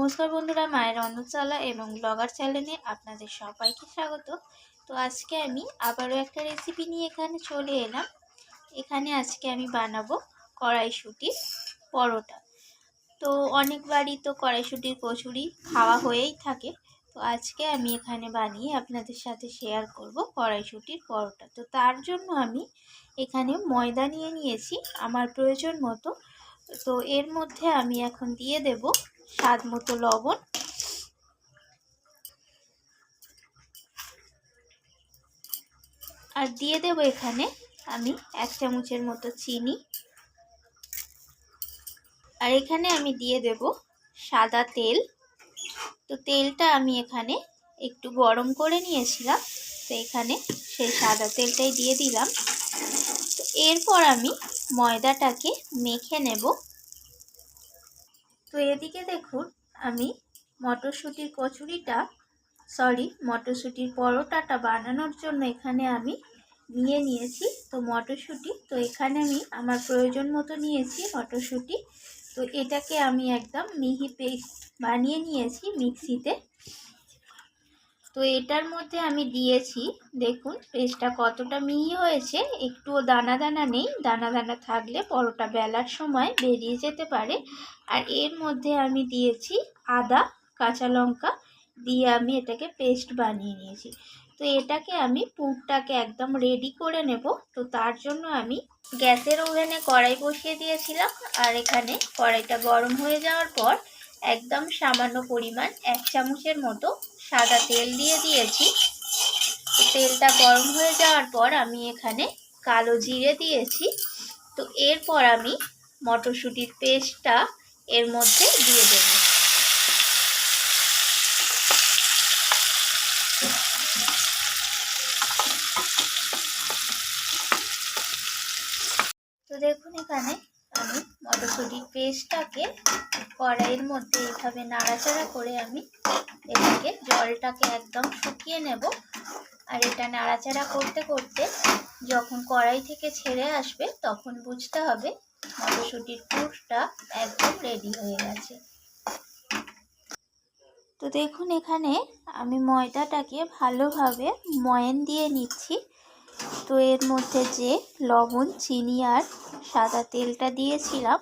নমস্কার বন্ধুরা, মায়ের রন্ধনশালা এবং ব্লগার চ্যানেলে আপনাদের সবাইকে স্বাগত। তো আজকে আমি আবারও একটা রেসিপি নিয়ে এখানে চলে এলাম। এখানে আজকে আমি বানাবো কড়াইশুঁটির পরোটা। তো অনেকবারই তো কড়াইশুঁটির কচুরি খাওয়া হয়েই থাকে। তো আজকে আমি এখানে বানিয়ে আপনাদের সাথে শেয়ার করব কড়াইশুঁটির পরোটা। তো তার জন্য আমি এখানে ময়দা নিয়ে নিয়েছি আমার প্রয়োজন মতো। তো এর মধ্যে আমি এখন দিয়ে দেব স্বাদ মতো লবণ, আর দিয়ে দেব এখানে আমি 1 চামচের মতো চিনি, আর এখানে আমি দিয়ে দেব সাদা তেল। তো তেলটা আমি এখানে একটু গরম করে নিয়েছিলাম, তো এখানে সেই সাদা তেলটাই দিয়ে দিলাম। তো এরপর আমি ময়দাটাকে মেখে নেব। তো এদিকে দেখুন আমি মটরশুঁটির পরোটাটা বানানোর জন্য এখানে আমি নিয়ে নিয়েছি তো মটরশুঁটি। তো এখানে আমি আমার প্রয়োজন মতো নিয়েছি মটরশুঁটি। তো এটাকে আমি একদম মিহি পেস্ট বানিয়ে নিয়েছি মিক্সিতে। তো এটার মধ্যে আমি দিয়েছি, দেখুন পেস্টটা কতটা মিহি হয়েছে, একটুও দানা দানা নেই। দানা দানা থাকলে পরোটা বেলার সময় বেরিয়ে যেতে পারে। আর এর মধ্যে আমি দিয়েছি আদা, কাঁচা লঙ্কা দিয়ে আমি এটাকে পেস্ট বানিয়ে নিয়েছি। তো এটাকে আমি পুরটাকে একদম রেডি করে নেব। তো তার জন্য আমি গ্যাসের ওভেনে কড়াই বসিয়ে দিয়েছিলাম, আর এখানে কড়াইটা গরম হয়ে যাওয়ার পর একদম সামান্য পরিমাণ 1 চামচের মতো সাদা তেল দিয়ে দিয়েছি। তেলটা গরম হয়ে যাওয়ার পর আমি এখানে কালো জিরে দিয়েছি। তো এরপর আমি মটরশুঁটির পেস্টটা এর মধ্যে দিয়ে দেব। তো দেখুন এখানে আমি মটরশুঁটির পেস্টটাকে কড়াইয়ের মধ্যে এইভাবে নাড়াচাড়া করে আমি এটাকে জলটাকে একদম শুকিয়ে নেব। আর এটা নাড়াচাড়া করতে করতে যখন কড়াই থেকে ছেড়ে আসবে তখন বুঝতে হবে মটরশুঁটির পুরটা একদম রেডি হয়ে গেছে। তো দেখুন এখানে আমি ময়দাটাকে ভালোভাবে ময়ান দিয়ে নিচ্ছি। তো এর মধ্যে যে লবণ, চিনি আর সাদা তেলটা দিয়েছিলাম,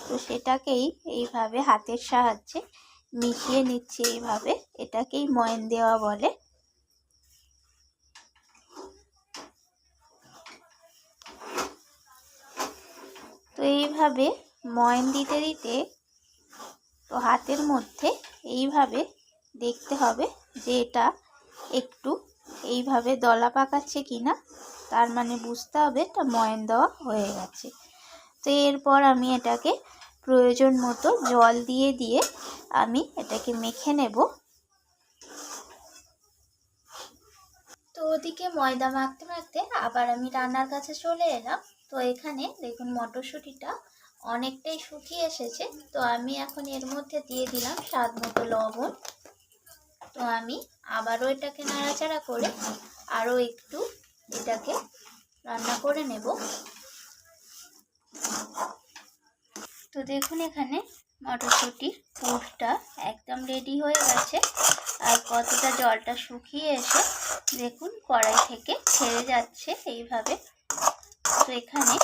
তো সেটাকেই এইভাবে হাতের সাহায্যে মিশিয়ে নিচ্ছি। এইভাবে এটাকেই ময়ান দেওয়া বলে। তো এইভাবে ময়ান দিতে দিতে তো হাতের মধ্যে এইভাবে দেখতে হবে যে এটা একটু এইভাবে দলা পাকাচ্ছে কিনা, তার মানে বুঝতে হবে এটা ময়ান দেওয়া হয়ে গেছে। তো এরপর আমি এটাকে প্রয়োজন মতো জল দিয়ে দিয়ে আমি এটাকে মেখে নেব। তো ওদিকে ময়দা মাখতে মাখতে আবার আমি রান্নার কাছে চলে এলাম। তো এখানে দেখুন মটরশুঁটিটা অনেকটাই শুকিয়ে এসেছে। তো আমি এখন এর মধ্যে দিয়ে দিলাম স্বাদ মতো লবণ। তো আমি আবারও এটাকে নাড়াচাড়া করে আরও একটু এটাকে রান্না করে নেব। তো দেখুন এখানে মটরশুঁটির পুরটা একদম রেডি হয়ে গেছে। আর কতটা জলটা শুকিয়ে এসে দেখুন কড়াই থেকে ছেড়ে যাচ্ছে এইভাবে। তো এখানে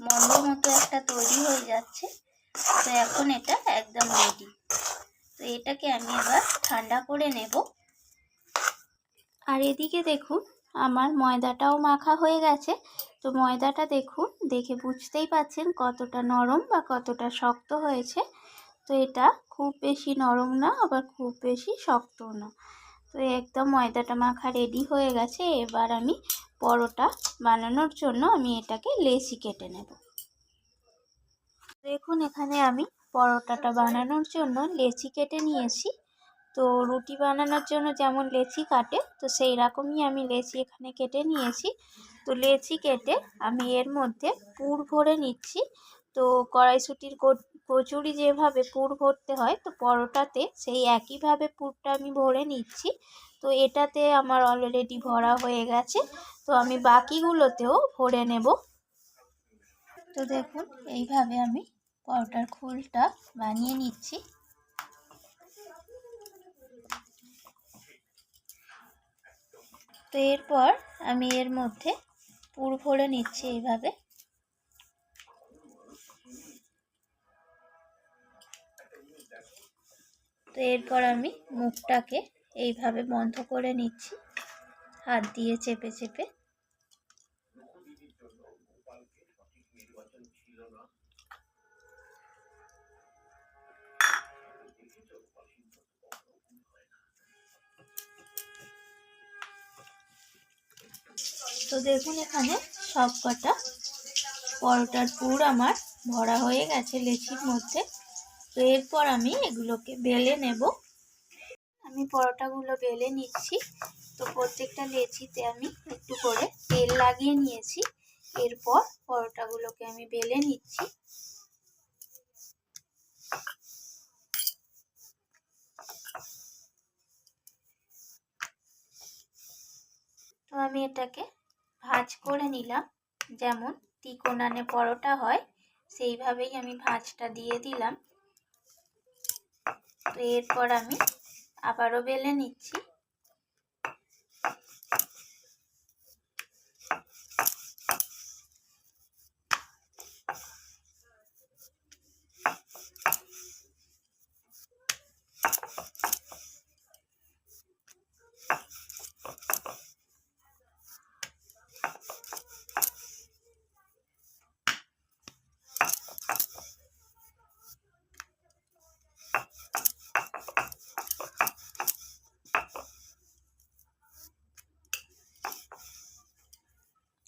মন্দ মতো একটা তৈরি হয়ে যাচ্ছে। তো এখন এটা একদম রেডি। তো এটাকে আমি এবার ঠান্ডা করে নেব। আর এদিকে দেখুন আমার ময়দাটাও মাখা হয়ে গেছে। তো ময়দাটা দেখুন, দেখে বুঝতেই পাচ্ছেন কতটা নরম বা কতটা শক্ত হয়েছে। তো এটা খুব বেশি নরম না, আবার খুব বেশি শক্তও না। তো একদম ময়দাটা মাখা রেডি হয়ে গেছে। এবার আমি পরোটা বানানোর জন্য আমি এটাকে লেচি কেটে নেব। দেখুন এখানে আমি পরোটাটা বানানোর জন্য লেচি কেটে নিয়েছি। তো রুটি বানানোর জন্য যেমন লেচি কাটে, তো সেই রকমই আমি লেচি এখানে কেটে নিয়েছি। তো লেচি কেটে আমি এর মধ্যে পুর ভরে নিচ্ছি। তো কড়াইশুঁটির কচুরি যেভাবে পুর ভরতে হয়, তো পরোটাতে সেই একইভাবে পুরটা আমি ভরে নিচ্ছি। তো এটাতে আমার অলরেডি ভরা হয়ে গেছে। তো আমি বাকিগুলোতেও ভরে নেব। তো দেখুন এইভাবে আমি পরোটার খোলটা বানিয়ে নিচ্ছি। তো এরপর আমি এর মধ্যে পুর ভরে নিচ্ছি এইভাবে। তো এরপর আমি মুখটাকে এইভাবে বন্ধ করে নিচ্ছি হাত দিয়ে চেপে চেপে। তো দেখুন এখানে সব কটা পরোটার পুর আমার ভরা হয়ে গেছে লেচির মধ্যে। তো এরপর আমি এগুলোকে বেলে নেব। আমি পরোটাগুলো বেলে নিচ্ছি। তো প্রত্যেকটা লেচিতে আমি একটু করে তেল লাগিয়ে নিয়েছি। এরপর পরোটাগুলোকে আমি বেলে নিচ্ছি। তো আমি এটাকে ভাঁজ করে নিলাম, যেমন তিকোনানে পরোটা হয় সেইভাবেই আমি ভাঁজটা দিয়ে দিলাম। তো এরপর আমি আবারও বেলে নিচ্ছি।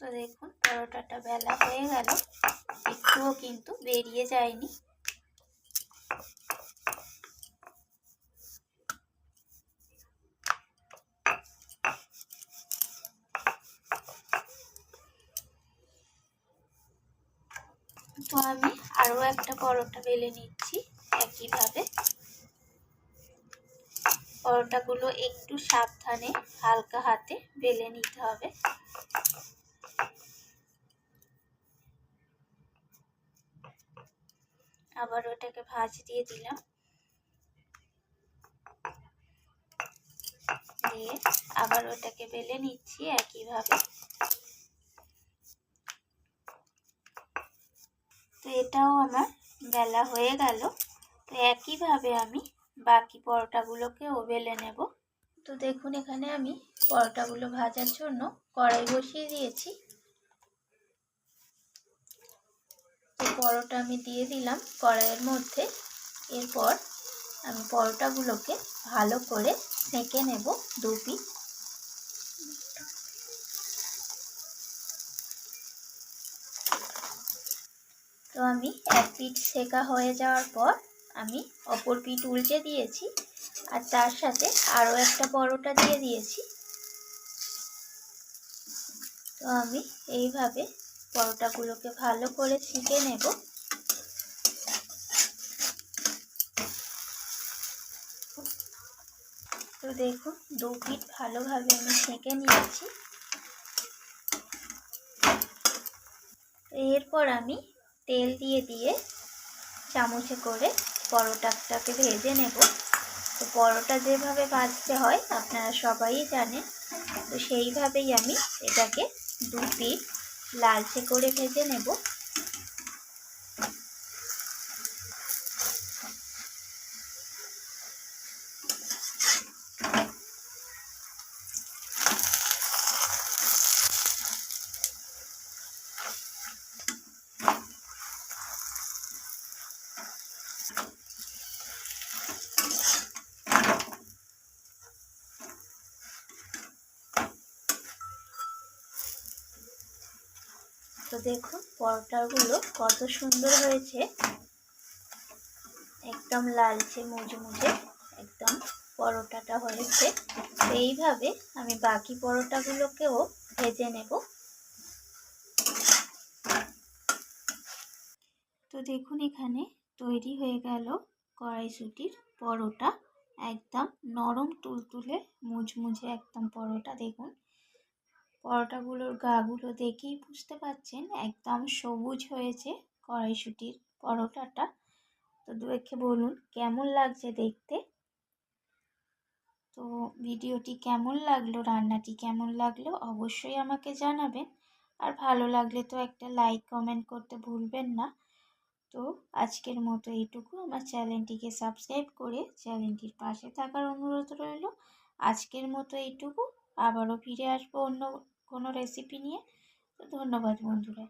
তো দেখুন পরোটাটা বেলা হয়ে গেল, একটুও কিন্তু বেরিয়ে যায়নি। তো আমি আরও একটা পরোটা বেলে নিচ্ছি একইভাবে। পরোটাগুলো একটু সাবধানে হালকা হাতে বেলে নিতে হবে। আবার ওটাকে ভাঁজ দিয়ে দিলাম, দিয়ে আবার ওটাকে বেলে নিচ্ছি একইভাবে। তো এটাও আমার বেলা হয়ে গেল। তো একইভাবে আমি বাকি পরোটাগুলোকেও বেলে নেব। তো দেখুন এখানে আমি পরোটাগুলো ভাজার জন্য কড়াই বসিয়ে দিয়েছি। তো পরোটা আমি দিয়ে দিলাম কড়াইয়ের মধ্যে। এরপর আমি পরোটাগুলোকে ভালো করে সেঁকে নেব 2 পিঠ। তো আমি 1 পিঠ সেঁকা হয়ে যাওয়ার পর আমি অপর পিঠ উল্টে দিয়েছি, আর তার সাথে আরও একটা পরোটা দিয়ে দিয়েছি। তো আমি এইভাবে পরোটাগুলোকে ভালো করে সেঁকে নেব। তো দেখুন 2 পিঠ ভালোভাবে আমি সেঁকে নিয়েছি। এরপর আমি তেল দিয়ে চামচে করে পরোটাটাকে ভেজে নেব। তো পরোটা যেভাবে ভাজতে হয় আপনারা সবাই জানেন। তো সেইভাবেই আমি এটাকে 2 পিঠ লালচে করে ভেজে নেব। তো দেখুন পরোটাগুলো কত সুন্দর হয়েছে, একদম লালচে মুচমুচে একদম পরোটাটা হয়েছে। এইভাবে আমি বাকি পরোটাগুলোকেও ভেজে নেব। তো দেখুন এখানে তৈরি হয়ে গেল কড়াইশুঁটির পরোটা, একদম নরম তুলতুলে মুচমুচে একদম পরোটা। দেখুন পরোটাগুলোর গাগুলো দেখেই বুঝতে পারছেন একদম সবুজ হয়েছে কড়াইশুঁটির পরোটাটা। তো দেখে বলুন কেমন লাগছে দেখতে। তো তো ভিডিওটি কেমন লাগলো, রান্নাটি কেমন লাগলো অবশ্যই আমাকে জানাবেন। আর ভালো লাগলে তো একটা লাইক কমেন্ট করতে ভুলবেন না। তো আজকের মতো এইটুকু। আমার চ্যানেলটিকে সাবস্ক্রাইব করে চ্যানেলটির পাশে থাকার অনুরোধ রইল। আজকের মতো এইটুকু। আবারও ফিরে আসবো অন্য কোনো রেসিপি নিয়ে। তো ধন্যবাদ বন্ধুরা।